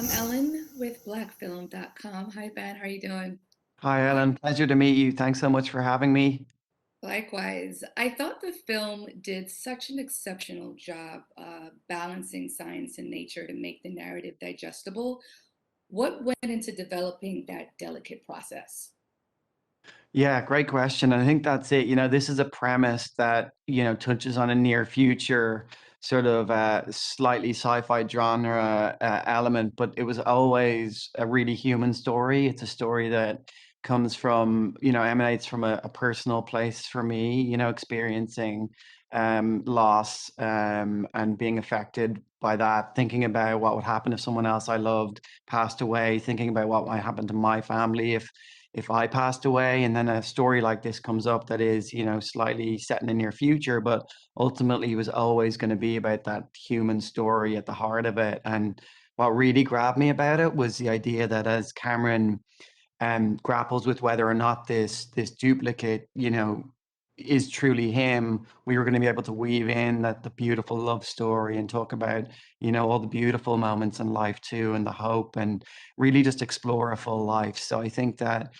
I'm Ellen with blackfilm.com. Hi, Ben. How are you doing? Hi, Ellen. Pleasure to meet you. Thanks so much for having me. Likewise. I thought the film did such an exceptional job balancing science and nature to make the narrative digestible. What went into developing that delicate process? Yeah, great question. I think that's it. This is a premise that, touches on a near future sort of slightly sci-fi genre element, but it was always a really human story. It's a story that comes from, emanates from a personal place for me, experiencing loss and being affected by that, thinking about what would happen if someone else I loved passed away, thinking about what might happen to my family if I passed away, and then a story like this comes up that is, slightly set in the near future, but ultimately was always going to be about that human story at the heart of it. And what really grabbed me about it was the idea that as Cameron grapples with whether or not this duplicate, is truly him, we were going to be able to weave in that the beautiful love story and talk about, all the beautiful moments in life too, and the hope, and really just explore a full life. So I think that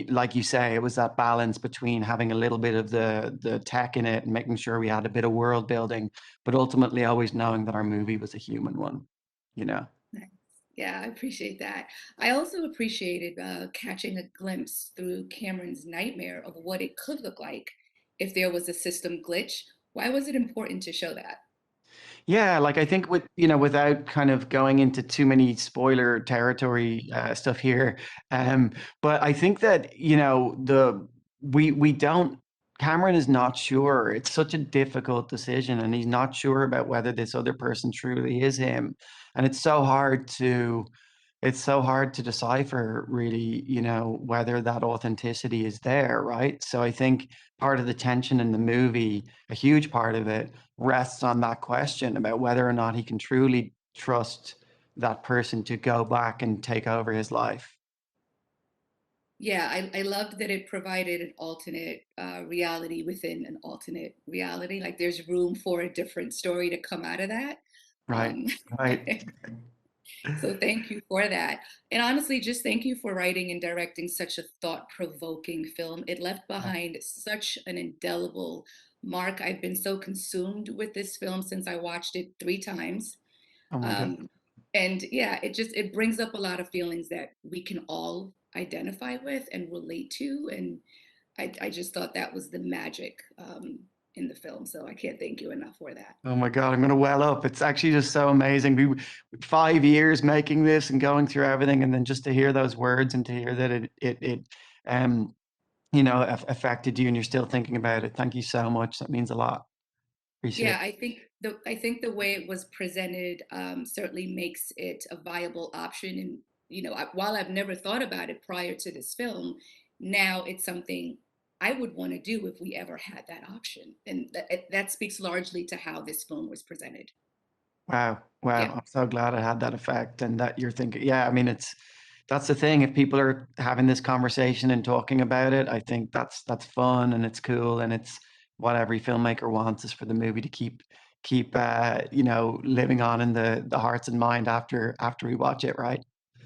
like you say, it was that balance between having a little bit of the tech in it and making sure we had a bit of world building, but ultimately always knowing that our movie was a human one, you know. Nice. Yeah, I appreciate that. I also appreciated catching a glimpse through Cameron's nightmare of what it could look like if there was a system glitch. Why was it important to show that? Yeah, like I think without kind of going into too many spoiler territory stuff here, um, but I think that we don't. Cameron is not sure. It's such a difficult decision, and he's not sure about whether this other person truly is him, and it's so hard to decipher really, whether that authenticity is there, right? So I think part of the tension in the movie, a huge part of it, rests on that question about whether or not he can truly trust that person to go back and take over his life. Yeah, I loved that it provided an alternate reality within an alternate reality. Like there's room for a different story to come out of that. Right, Um, right. so thank you for that. And honestly, just thank you for writing and directing such a thought-provoking film. It left behind such an indelible mark. I've been so consumed with this film since I watched it 3 times. Oh my God. Um, and yeah, it brings up a lot of feelings that we can all identify with and relate to. And I just thought that was the magic in the film. So I can't thank you enough for that. Oh my God, I'm gonna well up. It's actually just so amazing. 5 years making this and going through everything, and then just to hear those words and to hear that it um affected you and you're still thinking about it. Thank you so much. That means a lot. Appreciate Yeah, it. I think the way it was presented certainly makes it a viable option. And while I've never thought about it prior to this film, now it's something I would want to do if we ever had that option. And that speaks largely to how this film was presented. Wow. Yeah, Wow. I'm so glad it had that effect and that you're thinking, yeah, I mean, that's the thing. If people are having this conversation and talking about it, I think that's fun and it's cool and it's what every filmmaker wants is for the movie to keep living on in the hearts and mind after we watch it, right?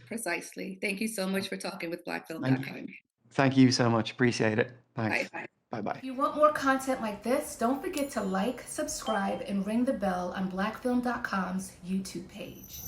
precisely. Thank you so much for talking with Thank blackfilm.com. thank you so much. Appreciate it. Thanks. Bye. Bye bye. If you want more content like this, don't forget to like, subscribe, and ring the bell on blackfilm.com's YouTube page.